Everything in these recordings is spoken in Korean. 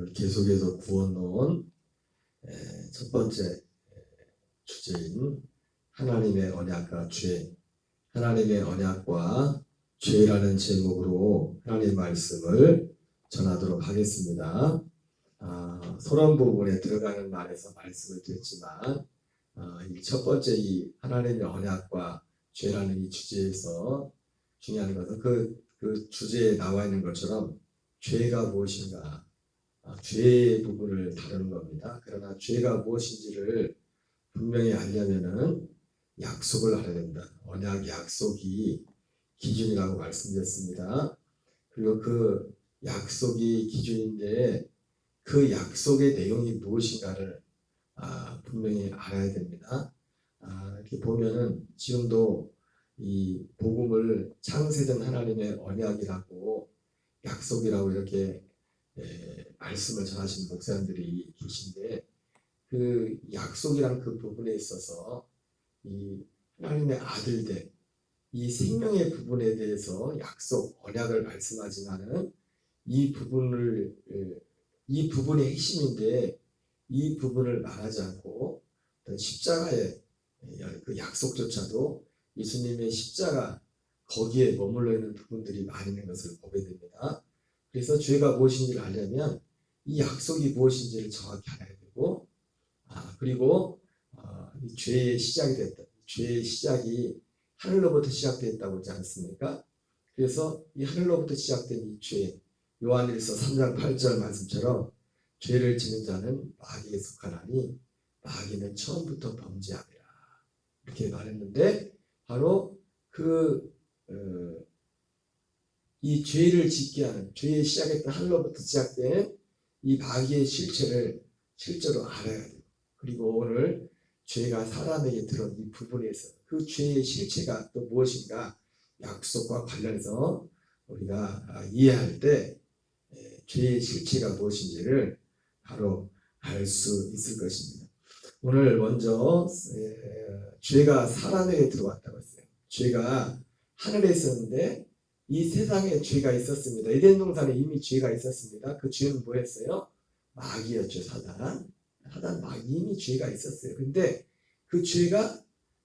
오늘 계속해서 구워놓은 첫 번째 주제인 하나님의 언약과 죄, 하나님의 언약과 죄라는 제목으로 하나님의 말씀을 전하도록 하겠습니다. 서론 부분에 들어가는 말에서 말씀을 드렸지만 이 첫 번째 이 하나님의 언약과 죄라는 이 주제에서 중요한 것은 그 주제에 나와 있는 것처럼 죄가 무엇인가, 죄의 부분을 다루는 겁니다. 그러나 죄가 무엇인지를 분명히 알려면은 약속을 알아야 된다. 언약 약속이 기준이라고 말씀드렸습니다. 그리고 그 약속이 기준인데 그 약속의 내용이 무엇인가를 분명히 알아야 됩니다. 이렇게 보면은 지금도 이 복음을 창세전 하나님의 언약이라고 약속이라고 이렇게 말씀을 전하시는 목사님들이 계신데 그 약속이란 그 부분에 있어서 이 하나님의 아들들 이 생명의 부분에 대해서 약속 언약을 말씀하지만은 이 부분이 핵심인데 이 부분을 말하지 않고 십자가의 그 약속조차도 예수님의 십자가 거기에 머물러 있는 부분들이 많이 있는 것을 보게 됩니다. 그래서 죄가 무엇인지를 알려면 이 약속이 무엇인지를 정확히 알아야 되고 그리고 이 죄의 시작이 됐다. 죄의 시작이 하늘로부터 시작됐다고 하지 않습니까? 그래서 이 하늘로부터 시작된 이 죄, 요한일서 3장 8절 말씀처럼 죄를 지는 자는 마귀에 속하나니 마귀는 처음부터 범죄함이라 이렇게 말했는데 바로 이 죄를 짓게 하는 죄의 시작했던 하늘로부터 시작된 이 마귀의 실체를 실제로 알아야 돼요. 그리고 오늘 죄가 사람에게 들어온 이 부분에서 그 죄의 실체가 또 무엇인가 약속과 관련해서 우리가 이해할 때 죄의 실체가 무엇인지를 바로 알 수 있을 것입니다. 오늘 먼저 죄가 사람에게 들어왔다고 했어요. 죄가 하늘에 있었는데 이 세상에 죄가 있었습니다. 에덴 동산에 이미 죄가 있었습니다. 그 죄는 뭐였어요? 마귀였죠. 사단 마귀 이미 죄가 있었어요. 근데 그 죄가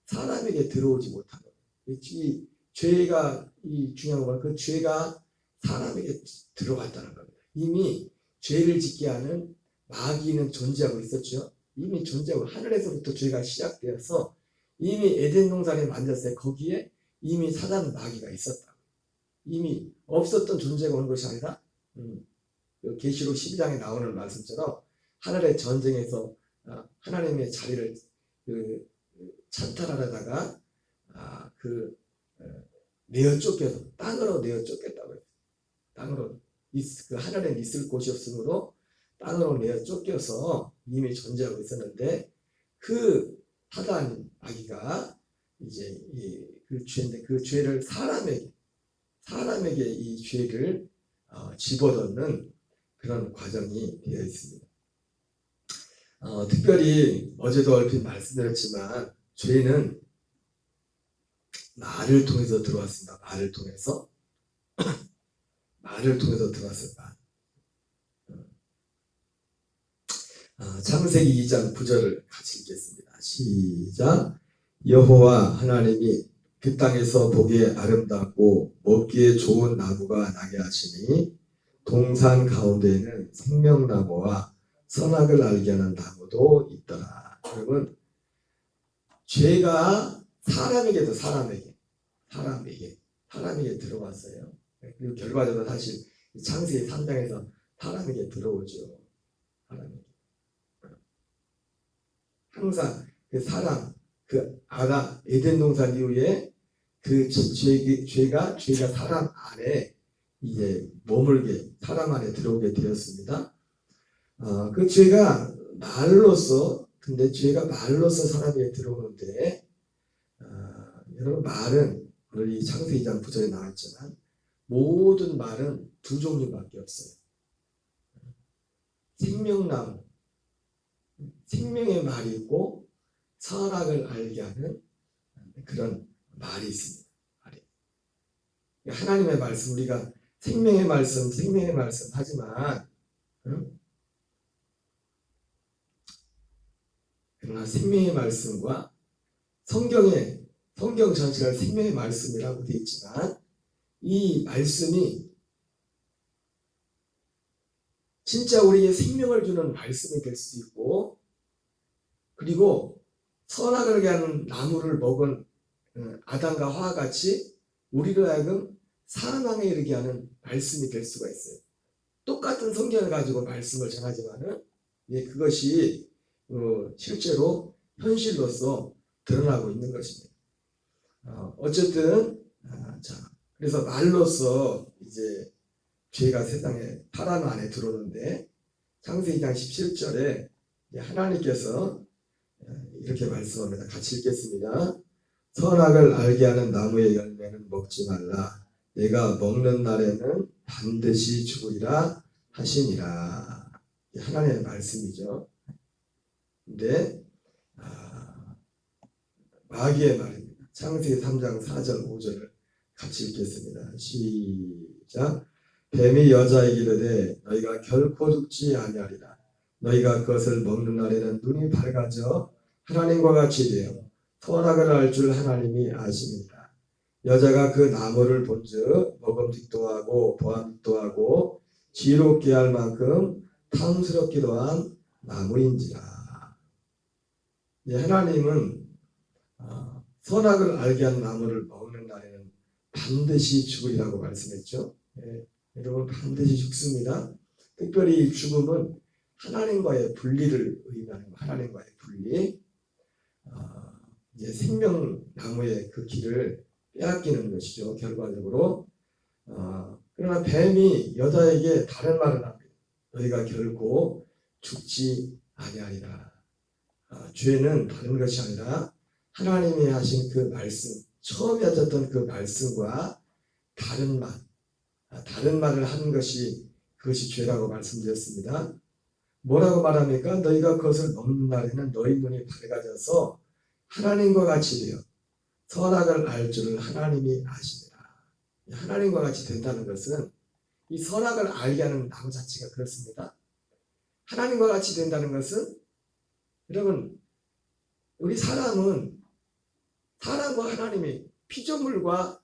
사람에게 들어오지 못한 거예요. 이 죄가 이 중요한 건 그 죄가 사람에게 들어왔다는 겁니다. 이미 죄를 짓게 하는 마귀는 존재하고 있었죠. 이미 존재하고 하늘에서부터 죄가 시작되어서 이미 에덴 동산에 만졌을 때 거기에 이미 사단 마귀가 있었다. 이미 없었던 존재가 온 것이 아니라 계시록 12장에 나오는 말씀처럼 하늘의 전쟁에서 하나님의 자리를 찬탈하려다가 내어 쫓겨서 땅으로 내어 쫓겼다고 해요. 땅으로 그 하늘에 있을 곳이 없으므로 땅으로 내어 쫓겨서 이미 존재하고 있었는데 그 사단 마귀가 이제 그 죄인데 그 죄를 사람에게 이 죄를 집어넣는 그런 과정이 되어 있습니다. 특별히 어제도 얼핏 말씀드렸지만 죄는 말을 통해서 들어왔습니다. 말을 통해서 들어왔습니다. 창세기 2장 9절을 같이 읽겠습니다. 시작. 여호와 하나님이 그 땅에서 보기에 아름답고 먹기에 좋은 나무가 나게 하시니 동산 가운데에는 생명나무와 선악을 알게 하는 나무도 있더라. 여러분, 죄가 사람에게 들어왔어요. 그리고 결과적으로 사실 창세기 3장에서 사람에게 들어오죠. 항상 그 사람, 에덴 동산 이후에 그 죄가 사람 안에 이제 머물게, 사람 안에 들어오게 되었습니다. 그 죄가 말로서 사람에게 들어오는데, 여러분 말은 오늘 이 창세기 2장 9절에 나왔지만 모든 말은 두 종류밖에 없어요. 생명나무, 생명의 말이 있고 선악을 알게 하는 그런 말이 있습니다. 하나님의 말씀, 우리가 생명의 말씀 하지만 생명의 말씀과 성경 전체가 생명의 말씀이라고 되어 있지만 이 말씀이 진짜 우리에게 생명을 주는 말씀이 될 수도 있고 그리고 선악을 하는 나무를 먹은 아담과 하와 같이 우리로 하여금 사망에 이르게 하는 말씀이 될 수가 있어요. 똑같은 성경을 가지고 말씀을 전하지만은 그것이 실제로 현실로서 드러나고 있는 것입니다. 어쨌든 그래서 말로서 이제 죄가 세상에 사람 안에 들어오는데 창세기 2장 17절에 하나님께서 이렇게 말씀합니다. 같이 읽겠습니다. 선악을 알게 하는 나무의 열매는 먹지 말라. 내가 먹는 날에는 반드시 죽으리라 하시니라. 하나님의 말씀이죠. 근데 마귀의 말입니다. 창세기 3장 4절 5절을 같이 읽겠습니다. 시작. 뱀이 여자에게 이르되 너희가 결코 죽지 아니하리라. 너희가 그것을 먹는 날에는 눈이 밝아져 하나님과 같이 되어 선악을 알 줄 하나님이 아십니다. 여자가 그 나무를 본즉 먹음직도 하고 보암직도 하고 지혜롭게 할 만큼 탐스럽기도 한 나무인지라. 하나님은 선악을 알게 한 나무를 먹는 날에는 반드시 죽으리라고 말씀했죠. 여러분 반드시 죽습니다. 특별히 죽음은 하나님과의 분리를 의미하는 하나님과의 분리. 이제 생명나무의 그 길을 빼앗기는 것이죠. 결과적으로. 그러나 뱀이 여자에게 다른 말을 합니다. 너희가 결코 죽지 아니하리라. 죄는 다른 것이 아니라 하나님이 하신 그 말씀, 처음에 하셨던 그 말씀과 다른 말을 하는 것이 그것이 죄라고 말씀드렸습니다. 뭐라고 말합니까? 너희가 그것을 먹는 날에는 너희 눈이 밝아져서 하나님과 같이 되어 선악을 알 줄을 하나님이 아십니다. 하나님과 같이 된다는 것은 이 선악을 알게 하는 나무 자체가 그렇습니다. 하나님과 같이 된다는 것은 여러분 우리 사람과 하나님이 피조물과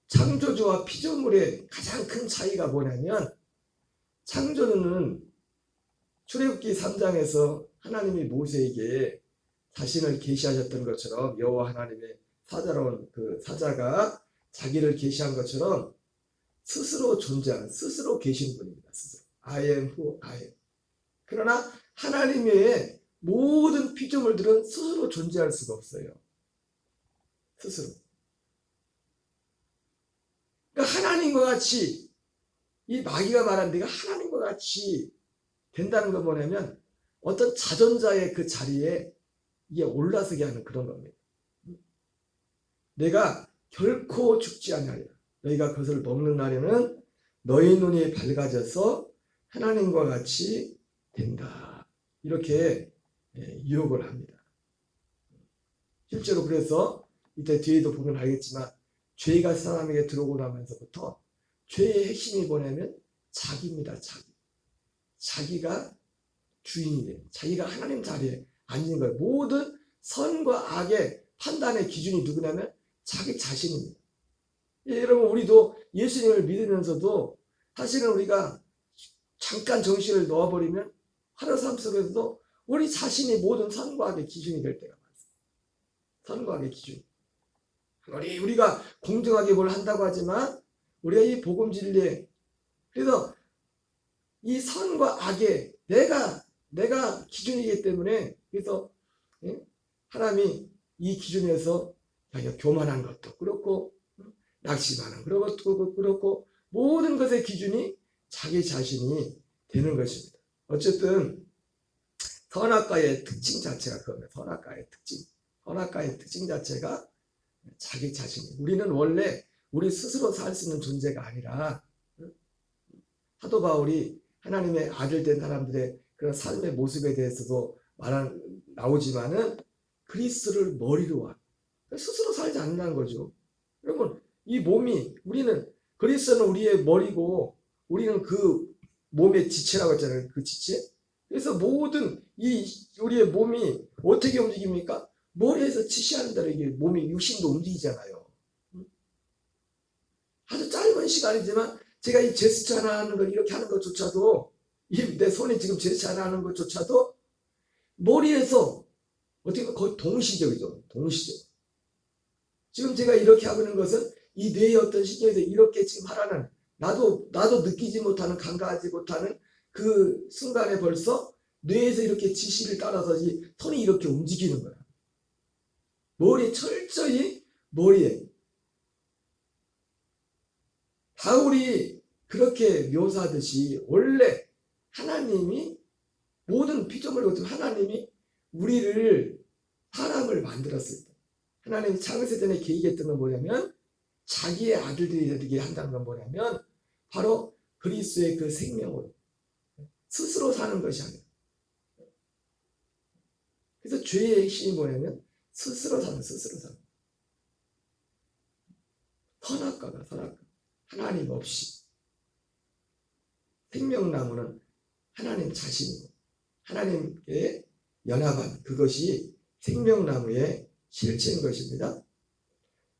창조주와 피조물의 가장 큰 차이가 뭐냐면 창조주는 출애굽기 3장에서 하나님이 모세에게 자신을 계시하셨던 것처럼 여호와 하나님의 사자로운 그 사자가 자기를 계시한 것처럼 스스로 존재하는 스스로 계신 분입니다. 스스로. I am who I am. 그러나 하나님 외에 모든 피조물들은 스스로 존재할 수가 없어요. 스스로. 그러니까 하나님과 같이 이 마귀가 말한 데가 하나님과 같이 된다는 건 뭐냐면 어떤 자존자의 그 자리에 이게 올라서게 하는 그런 겁니다. 내가 결코 죽지 아니하리라. 너희가 그것을 먹는 날에는 너희 눈이 밝아져서 하나님과 같이 된다. 이렇게 유혹을 합니다. 실제로 그래서 이때 뒤에도 보면 알겠지만 죄가 사람에게 들어오고 나면서부터 죄의 핵심이 뭐냐면 자기입니다. 자기가 주인이 돼요. 자기가 하나님 자리에 앉는 거예요. 모든 선과 악의 판단의 기준이 누구냐면 자기 자신입니다. 여러분 우리도 예수님을 믿으면서도 사실은 우리가 잠깐 정신을 놓아버리면 하루 삶 속에서도 우리 자신이 모든 선과 악의 기준이 될 때가 많습니다. 선과 악의 기준. 우리가 공정하게 뭘 한다고 하지만 우리가 이 복음 진리에 그래서 이 선과 악의 내가 기준이기 때문에 그래서 하나님이 이 기준에서 교만한 것도 그렇고 낙심하는 것도 그렇고 모든 것의 기준이 자기 자신이 되는 것입니다. 어쨌든 선악과의 특징 자체가 그겁니다. 선악과의 특징 자체가 자기 자신이. 우리는 원래 우리 스스로 살 수 있는 존재가 아니라 사도 바울이 하나님의 아들 된 사람들의 그런 삶의 모습에 대해서도 나오지만은 그리스도를 머리로 스스로 살지 않는다는 거죠. 여러분 이 몸이 그리스도는 우리의 머리고 우리는 그 몸의 지체라고 했잖아요. 그 지체. 그래서 모든 이 우리의 몸이 어떻게 움직입니까? 머리에서 지시하는 대로 이게 몸이 육신도 움직이잖아요. 아주 짧은 시간이지만 제가 이 제스처 하나 하는 걸 이렇게 하는 것조차도 내 손이 지금 제스처 하나 하는 것조차도 머리에서 어떻게 보면 거의 동시적이죠. 동시적. 지금 제가 이렇게 하고 있는 것은 이 뇌의 어떤 신경에서 이렇게 지금 하라는 나도 느끼지 못하는 감각하지 못하는 그 순간에 벌써 뇌에서 이렇게 지시를 따라서 이 손이 이렇게 움직이는 거야. 머리에 철저히 머리에 바울이 그렇게 묘사하듯이 원래 하나님이 모든 피조물을 거쳐 하나님이 우리를 사람을 만들었을 때 하나님이 창세전에 계획했던 건 뭐냐면 자기의 아들들이 되게 한다는 건 뭐냐면 바로 그리스도의 그 생명으로 스스로 사는 것이 아니에요. 그래서 죄의 핵심이 뭐냐면 스스로 사는. 선악과가 하나님 없이 생명나무는 하나님 자신이고 하나님께 연합한 그것이 생명나무의 실체인 것입니다.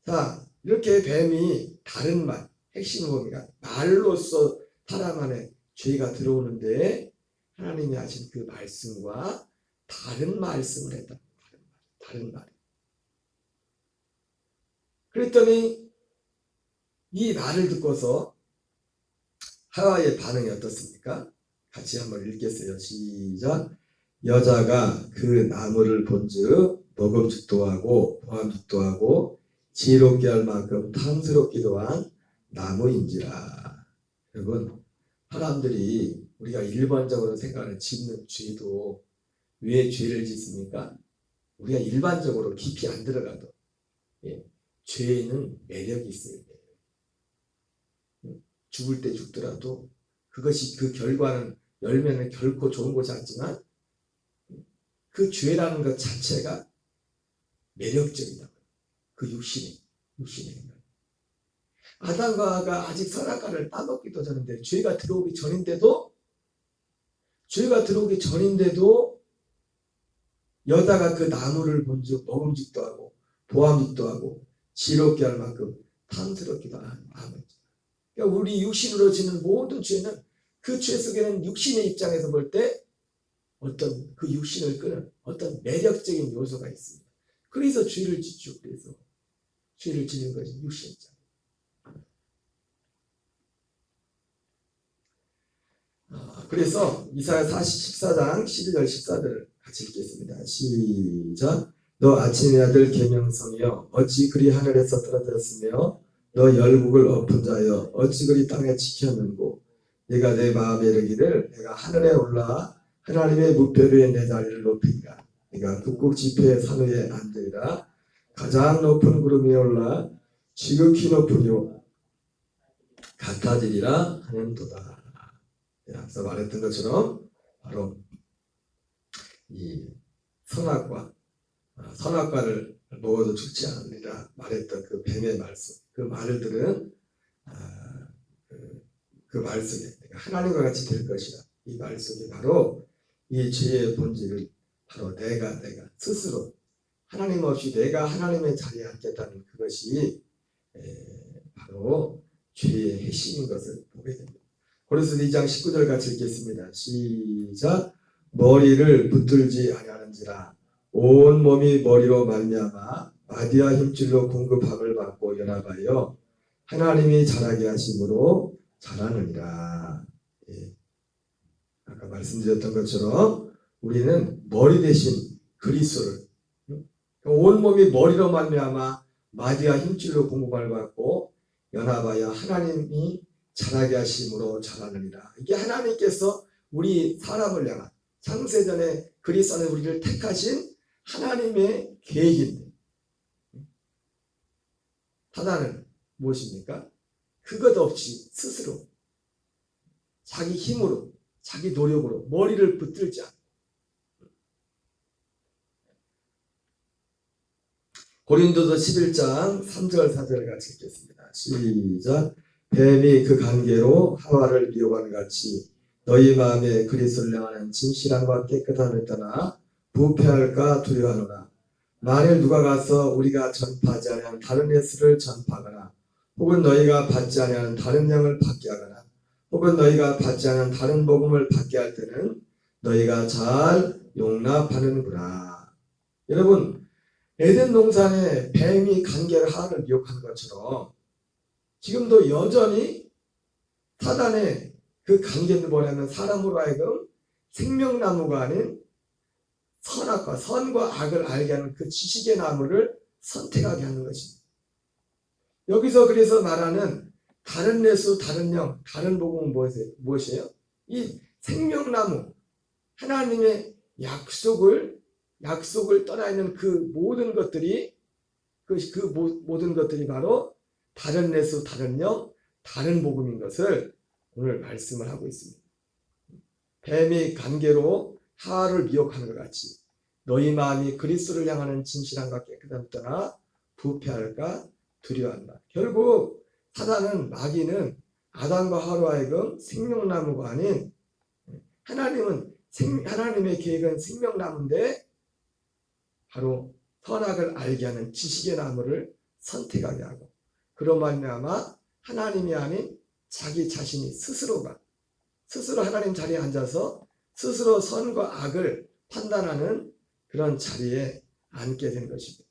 자, 이렇게 뱀이 다른 말, 핵심은 뭡니까? 말로써 사람 안에 죄가 들어오는데 하나님이 하신 그 말씀과 다른 말씀을 했다. 다른 말. 그랬더니 이 말을 듣고서 하와의 반응이 어떻습니까? 같이 한번 읽겠어요. 시작. 여자가 그 나무를 본즉 먹음직도 하고 보암직도 하고 지혜롭게 할 만큼 탐스럽기도 한 나무인지라. 여러분, 사람들이 우리가 일반적으로 생각하는 짓는 죄도 왜 죄를 짓습니까? 우리가 일반적으로 깊이 안 들어가도 죄에는 매력이 있어요. 죽을 때 죽더라도 그것이 그 결과는 열매는 결코 좋은 것이 않지만 그 죄라는 것 자체가 매력적이다. 그 육신의 아담과 하와가 아직 선악과를 따먹기도 전인데 죄가 들어오기 전인데도 여자가 그 나무를 본즉 먹음직도 하고 보암직도 하고 지혜롭게 할 만큼 탐스럽기도 하는. 그러니까 우리 육신으로 지는 모든 죄는 그 죄 속에는 육신의 입장에서 볼 때 어떤 그 육신을 끄는 어떤 매력적인 요소가 있습니다. 그래서 죄를 짓죠. 그래서 죄를 짓는 것이 육신 입장. 그래서 이사야 14장 12절 14절을 같이 읽겠습니다. 시작. 너 아침의 아들 계명성이여 어찌 그리 하늘에서 떨어졌으며 너 열국을 엎은 자여 어찌 그리 땅에 지켰는고 내가 내 마음에 이르기를 내가 하늘에 올라 하나님의 무별 위에 내 자리를 높이리라. 내가 북극 지폐의 산 위에 앉으리라. 가장 높은 구름 위에 올라 지극히 높은 요 같아지리라 하는도다. 앞서 말했던 것처럼 바로 이 선악과를 먹어도 죽지 않으리라 말했던 그 뱀의 말씀, 그 말을 들은 그 말 속에 하나님과 같이 될 것이라. 이 말 속에 바로 이 죄의 본질을 바로 내가 스스로 하나님 없이 내가 하나님의 자리에 앉겠다는 그것이 바로 죄의 핵심인 것을 보게 됩니다. 고린도서 2장 19절 같이 읽겠습니다. 시작. 머리를 붙들지 아니하는지라 온 몸이 머리로 말미암아 마디와 힘줄로 공급함을 받고 연합하여 하나님이 자라게 하심으로 자라느니라. 아까 말씀드렸던 것처럼 우리는 머리 대신 그리스도를 온 몸이 머리로 말미암아 마디와 힘줄로 공급함을 받고 연합하여 하나님이 자라게 하심으로 자라느니라. 이게 하나님께서 우리 사람을 향한 창세전에 그리스도 안에 우리를 택하신 하나님의 계획인데 사단은 무엇입니까? 그것 없이 스스로 자기 힘으로 자기 노력으로 머리를 붙들지 않고 고린도서 11장 3절 4절을 같이 읽겠습니다. 시작. 뱀이 그 관계로 하와를 미혹하는 같이 너희 마음에 그리스도를 향하는 진실함과 깨끗함을 떠나 부패할까 두려워하노라. 만일 누가 가서 우리가 전파하지 아니하는 다른 예수를 전파하거나 혹은 너희가 받지 아니하는 다른 영을 받게 하거나 혹은 너희가 받지 않은 다른 복음을 받게 할 때는 너희가 잘 용납하는구나. 여러분, 에덴 동산에 뱀이 간계를 하나를 미혹한 것처럼 지금도 여전히 사단의 그 간계는 뭐냐면 사람으로 하여금 생명나무가 아닌 선과 악을 알게 하는 그 지식의 나무를 선택하게 하는 것입니다. 여기서 그래서 말하는 다른 예수, 다른 영, 다른 복음은 무엇이에요? 이 생명나무, 하나님의 약속을 떠나 있는 그 모든 것들이 모든 것들이 바로 다른 예수, 다른 영, 다른 복음인 것을 오늘 말씀을 하고 있습니다. 뱀이 간계로 하와를 미혹하는 것 같이 너희 마음이 그리스도를 향하는 진실함과 깨끗함을 떠나 부패할까 두려워한다. 결국 사단은, 마귀는 아담과 하와로 하여금 생명나무가 아닌 하나님의 계획은 생명나무인데 바로 선악을 알게 하는 지식의 나무를 선택하게 하고 그로 말미암아 하나님이 아닌 자기 자신이 스스로 하나님 자리에 앉아서 스스로 선과 악을 판단하는 그런 자리에 앉게 된 것입니다.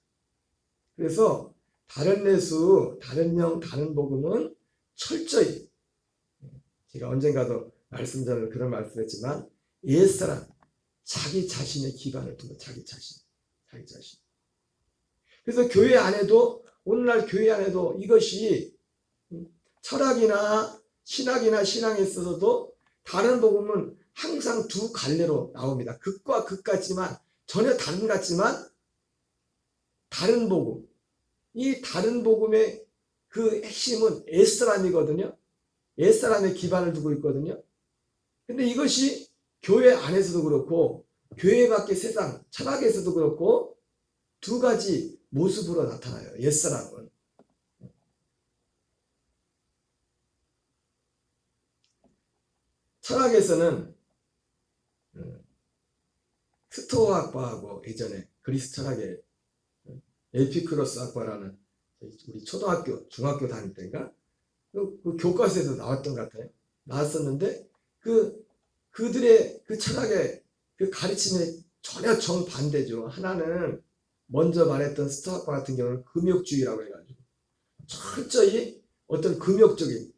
그래서 다른 예수, 다른 영, 다른 복음은 철저히 제가 언젠가도 말씀전에 그런 말씀했지만 옛사람, 자기 자신의 기반을 두고 자기 자신. 그래서 교회 안에도 오늘날 교회 안에도 이것이 철학이나 신학이나 신앙에 있어서도 다른 복음은 항상 두 갈래로 나옵니다. 극과 극 같지만 전혀 다른 것 같지만 다른 복음. 이 다른 복음의 그 핵심은 옛사람이거든요. 옛사람의 기반을 두고 있거든요. 근데 이것이 교회 안에서도 그렇고 교회 밖의 세상, 철학에서도 그렇고 두 가지 모습으로 나타나요. 옛사람은. 철학에서는 스토아학파하고 예전에 그리스 철학의 에피쿠로스 학파라는 우리 초등학교, 중학교 다닐 때인가 그 교과서에서 나왔던 것 같아요. 나왔었는데 그들의 그 철학의 그 가르침에 전혀 정반대죠. 하나는 먼저 말했던 스토아학파 같은 경우는 금욕주의라고 해가지고 철저히 어떤 금욕적인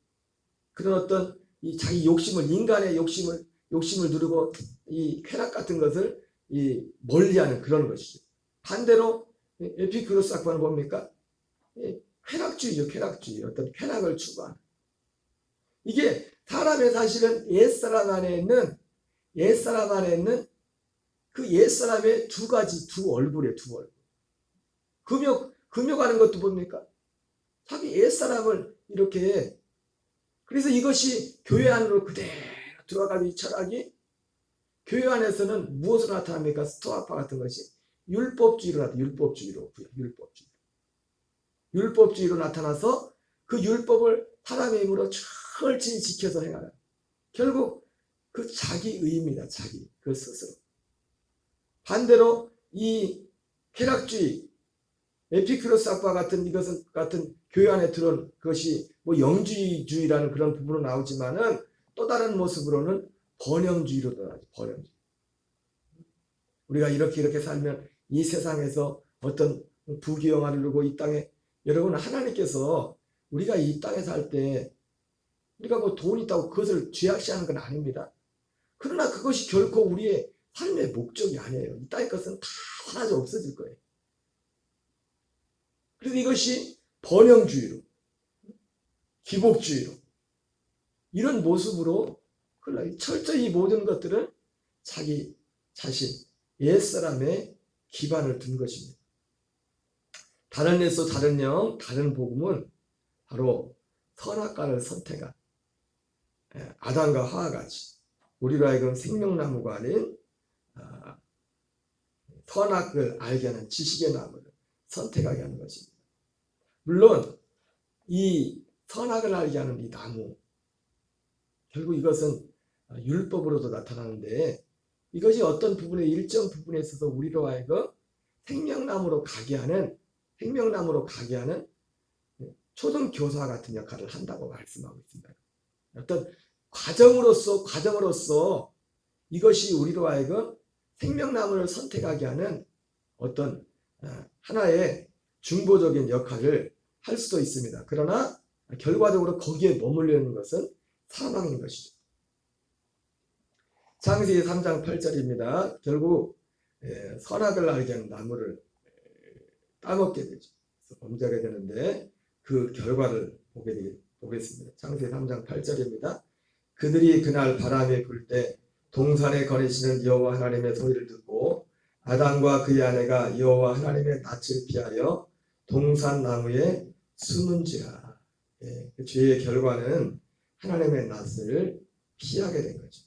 그런 어떤 이 자기 욕심을 인간의 욕심을 누르고 이 쾌락 같은 것을 멀리하는 그런 것이죠. 반대로 에피쿠로스 학파는 뭡니까? 쾌락주의죠. 쾌락주의. 어떤 쾌락을 추구하는. 이게 사람의 사실은 옛사람 안에 있는 그 옛사람의 두 얼굴이에요. 두 얼굴. 금욕하는 것도 뭡니까? 자기 옛사람을 이렇게 그래서 이것이 교회 안으로 그대로 들어가는 이 철학이 교회 안에서는 무엇으로 나타납니까? 스토아파 같은 것이 율법주의로 나타나서 그 율법을 사람의 힘으로 철저히 지켜서 행하는 결국 그 자기의입니다. 그 스스로. 반대로 이 쾌락주의 에피쿠로스 학파 같은 교회 안에 들어온 것이 뭐 영주의라는 그런 부분으로 나오지만은 또 다른 모습으로는 번영주의로 나오죠. 번영주의. 우리가 이렇게 살면 이 세상에서 어떤 부귀영화를 누리고 이 땅에 여러분 하나님께서 우리가 이 땅에 살 때 우리가 뭐 돈 있다고 그것을 죄악시하는 건 아닙니다. 그러나 그것이 결코 우리의 삶의 목적이 아니에요. 이 땅의 것은 다 하나도 없어질 거예요. 그래서 이것이 번영주의로 기복주의로 이런 모습으로 철저히 이 모든 것들은 자기 자신 옛사람의 기반을 둔 것입니다. 다른 예수, 다른 영, 다른 복음은 바로 선악과를 선택한 아담과 하와 같이 우리로 하여금 생명나무가 아닌 선악을 알게 하는 지식의 나무를 선택하게 하는 것입니다. 물론 이 선악을 알게 하는 이 나무 결국 이것은 율법으로도 나타나는데 이것이 어떤 부분에 일정 부분에 있어서 우리로 하여금 생명나무로 가게 하는 초등교사 같은 역할을 한다고 말씀하고 있습니다. 어떤 과정으로서 이것이 우리로 하여금 생명나무를 선택하게 하는 어떤 하나의 중보적인 역할을 할 수도 있습니다. 그러나 결과적으로 거기에 머물려는 것은 사망인 것이죠. 창세기 3장 8절입니다. 결국 선악을 알게 하는 나무를 따먹게 되죠. 범죄하게 되는데 그 결과를 보겠습니다. 창세기 3장 8절입니다. 그들이 그날 바람이 불 때 동산에 거니시는 여호와 하나님의 소리를 듣고 아담과 그의 아내가 여호와 하나님의 낯을 피하여 동산 나무에 숨은지라. 그 죄의 결과는 하나님의 낯을 피하게 된 거죠.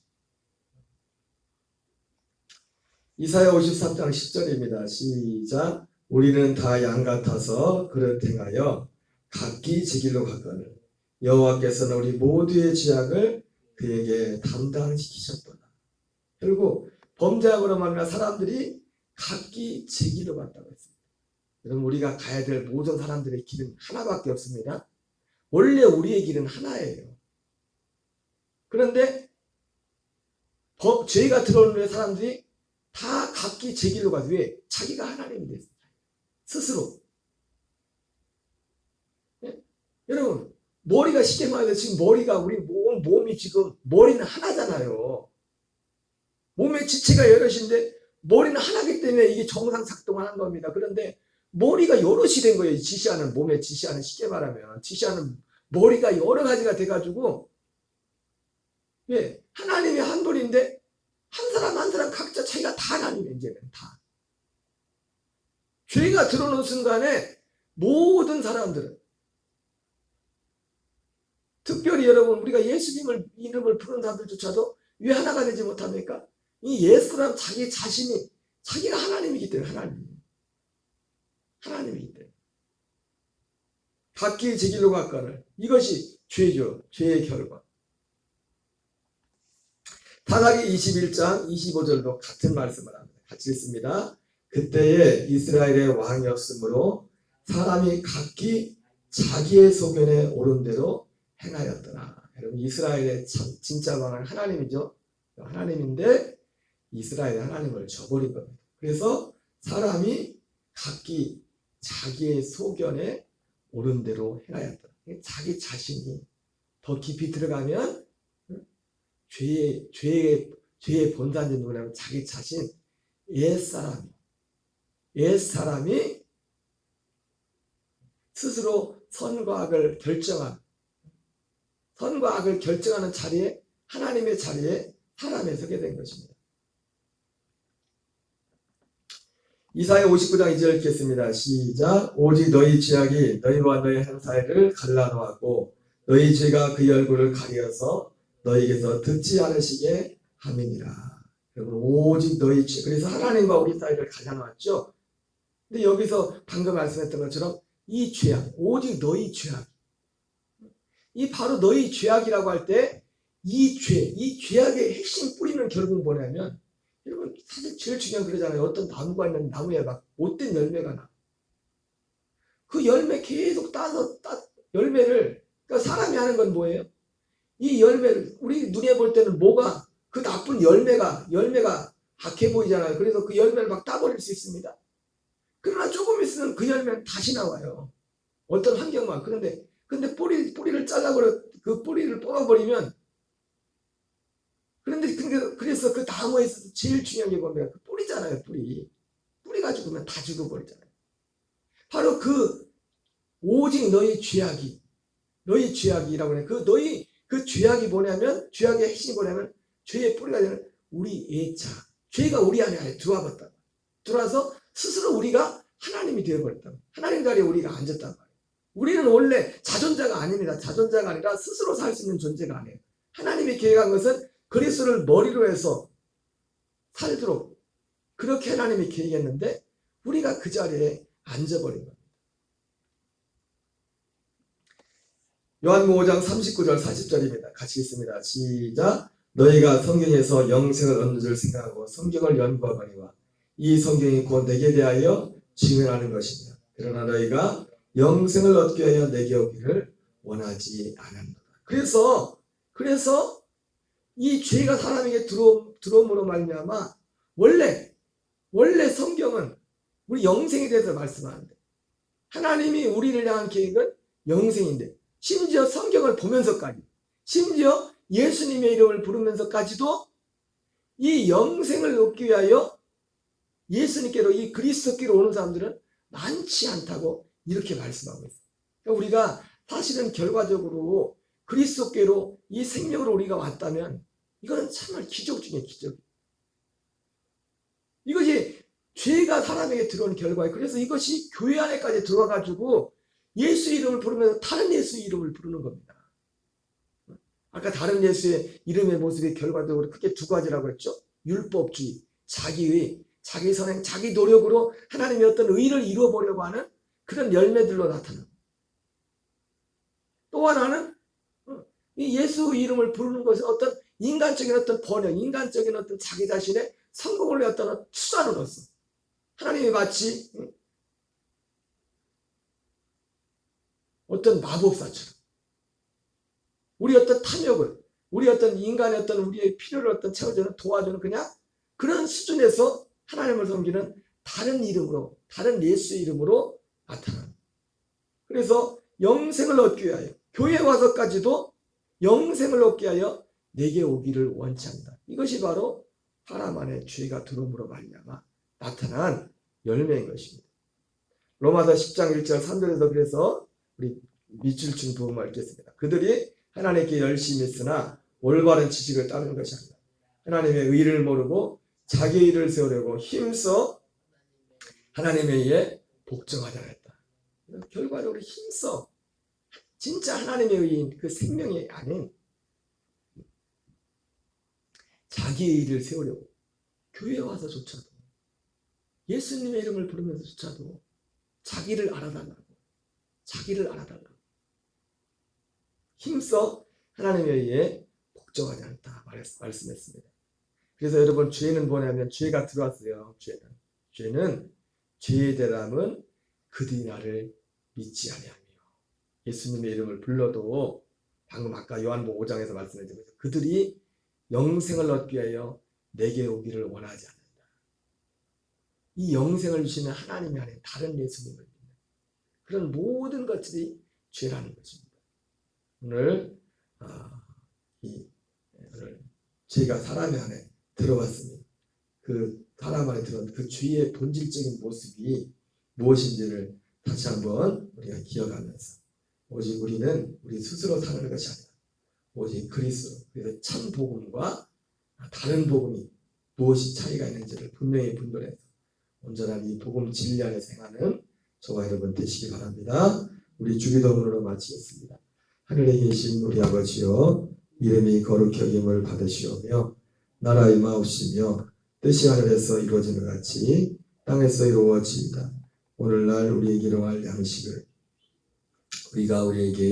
이사야 53장 10절입니다. 시작. 우리는 다 양 같아서 그릇 행하여 각기 제 길로 갔거늘 여호와께서는 우리 모두의 죄악을 그에게 담당시키셨도다. 결국 범죄함으로 말미암아 사람들이 각기 제 길로 갔다고 했습니다. 여러분, 우리가 가야 될 모든 사람들의 길은 하나밖에 없습니다. 원래 우리의 길은 하나예요. 그런데 죄가 들어오는 사람들이 다 각기 제 길로 가서 왜? 자기가 하나님이 됐습니다. 스스로. 여러분, 머리가 쉽게 말해서 지금 머리가 우리 몸이 지금 머리는 하나잖아요. 몸의 지체가 여럿인데 머리는 하나기 때문에 이게 정상 작동하는 겁니다. 그런데 머리가 여럿이 된 거예요. 몸에 지시하는 쉽게 말하면 지시하는 머리가 여러 가지가 돼가지고 하나님이 한 분인데 한 사람 한 사람 각자 자기가 다 하나님이에요. 이제는 다. 죄가 들어오는 순간에 모든 사람들은 특별히 여러분 우리가 예수님을 이름을 부르는 사람들조차도 왜 하나가 되지 못합니까? 이 예수란 자기 자신이 자기가 하나님이기 때문에 하나님이기 때문에 각기 제 길로 갔거늘 이것이 죄죠. 죄의 결과. 타락기 21장 25절도 같은 말씀을 합니다. 같이 읽습니다. 그때에 이스라엘의 왕이었으므로 사람이 각기 자기의 소견에 옳은 대로 행하였더라. 여러분, 이스라엘의 진짜 왕은 하나님이죠. 하나님인데 이스라엘의 하나님을 저버린 겁니다. 그래서 사람이 각기 자기의 소견에 옳은 대로 행하였더라. 자기 자신이 더 깊이 들어가면 죄의 본산이 누구냐면 자기 자신, 옛사람이 스스로 선과 악을 결정하는 자리에, 하나님의 자리에 사람이 서게 된 것입니다. 이사야 59장 2절 읽겠습니다. 시작. 오직 너희 죄악이 너희와 너희 한 사이를 갈라놓았고 너희 죄가 그의 얼굴을 가리어서 너희에게서 듣지 않으시게 함이니라. 여러분, 오직 너희 죄. 그래서 하나님과 우리 사이를 갈라놓았죠. 근데 여기서 방금 말씀했던 것처럼 이 죄악, 오직 너희 죄악. 이 바로 너희 죄악이라고 할 때 이 죄악의 핵심 뿌리는 결국 뭐냐면, 여러분 사실 제일 중요한 그러잖아요. 어떤 나무가 있는 나무에 막 못된 열매가 나. 그 열매 계속 따서 열매를, 그러니까 사람이 하는 건 뭐예요? 이 열매를 우리 눈에 볼 때는 뭐가 그 나쁜 열매가 악해 보이잖아요. 그래서 그 열매를 막 따버릴 수 있습니다. 그러나 조금 있으면 그 열매는 다시 나와요. 어떤 환경만. 근데 뿌리를 잘라버려, 그 뿌리를 뽑아버리면, 그래서 그 나무에서 제일 중요한 게 뭐냐면 그 뿌리잖아요. 뿌리가 죽으면 다 죽어버리잖아요. 바로 오직 너희 죄악이라고 해요. 그 죄악이 뭐냐면, 죄악의 핵심이 뭐냐면, 죄의 뿌리가 되는 우리 애자. 죄가 우리 안에 들어와봤다. 들어와서 스스로 우리가 하나님이 되어버렸다. 하나님 자리에 우리가 앉았단 말이에요. 우리는 원래 자존자가 아닙니다. 자존자가 아니라 스스로 살 수 있는 존재가 아니에요. 하나님이 계획한 것은 그리스도를 머리로 해서 살도록 그렇게 하나님이 계획했는데 우리가 그 자리에 앉아버린 겁니다. 요한복음 5장 39절 40절입니다. 같이 읽습니다. 시작. 너희가 성경에서 영생을 얻는 줄 생각하고 성경을 연구하거니와 이 성경이 곧 내게 대하여 증언하는 것이며 그러나 너희가 영생을 얻기 위하여 내게 오기를 원하지 않았노라. 그래서 이 죄가 사람에게 들어옴으로 말미암아 원래 성경은 우리 영생에 대해서 말씀하는데 하나님이 우리를 향한 계획은 영생인데 심지어 성경을 보면서까지 심지어 예수님의 이름을 부르면서까지도 이 영생을 얻기 위하여 예수님께로 이 그리스도께로 오는 사람들은 많지 않다고 이렇게 말씀하고 있어요. 그러니까 우리가 사실은 결과적으로 그리스도께로 이 생명으로 우리가 왔다면 이거는 정말 기적 중에 기적. 이것이 죄가 사람에게 들어온 결과예요. 그래서 이것이 교회 안에까지 들어와가지고 예수 이름을 부르면서 다른 예수 이름을 부르는 겁니다. 아까 다른 예수의 이름의 모습이 결과적으로 크게 두 가지라고 했죠. 율법주의, 자기의, 자기 선행, 자기 노력으로 하나님의 어떤 의를 이루어보려고 하는 그런 열매들로 나타납니다. 또 하나는 이 예수 이름을 부르는 것은 어떤 인간적인 어떤 번영, 인간적인 어떤 자기 자신의 성공을 위한 어떤 투자로서 하나님이 마치 어떤 마법사처럼 우리 어떤 탐욕을, 우리 어떤 인간의 어떤 우리의 필요를 어떤 채워주는 도와주는 그냥 그런 수준에서 하나님을 섬기는 다른 이름으로, 다른 예수 이름으로 나타납니다. 그래서 영생을 얻기 위하여 교회에 와서까지도 영생을 얻기 위하여 내게 오기를 원치 않는다. 이것이 바로 사람 안에 죄가 들어옴으로 말미암아 나타난 열매인 것입니다. 로마서 10장 1절 3절에서 그래서 우리 밑줄 친 부분을 읽겠습니다. 그들이 하나님께 열심히 했으나 올바른 지식을 따르는 것이 아니다. 하나님의 의를 모르고 자기 의를 세우려고 힘써 하나님의 의에 복종하지 않았다. 결과적으로 힘써 진짜 하나님의 의인 그 생명이 아닌 자기의 의를 세우려고 교회에 와서조차도 예수님의 이름을 부르면서조차도 자기를 알아달라고 힘써 하나님의 의에 복종하지 않다 말씀했습니다. 그래서 여러분 죄는 뭐냐면 죄가 들어왔어요. 죄는 죄의 대람은 그들이 나를 믿지 아니하며 예수님의 이름을 불러도 방금 아까 요한복음 5장에서 말씀했지만 그들이 영생을 얻기 위하여 내게 오기를 원하지 않는다. 이 영생을 주시는 하나님이 아닌 다른 예수님을 믿는 그런 모든 것들이 죄라는 것입니다. 오늘 죄가 사람 안에 들어왔습니다. 그 사람 안에 들어온 그 죄의 본질적인 모습이 무엇인지를 다시 한번 우리가 기억하면서 오직 우리는 우리 스스로 사는 것이 아니라 오직 그리스도, 그래서 참 복음과 다른 복음이 무엇이 차이가 있는지를 분명히 분별해서 온전한 이 복음 진리 안에 생하는 저와 여러분 되시기 바랍니다. 우리 주기도문으로 마치겠습니다. 하늘에 계신 우리 아버지여, 이름이 거룩히 여김을 받으시오며 나라 임하옵시며 뜻이 하늘에서 이루어지는 것 같이 땅에서 이루어지이다. 오늘날 우리에게 일용할 양식을 우리가 우리에게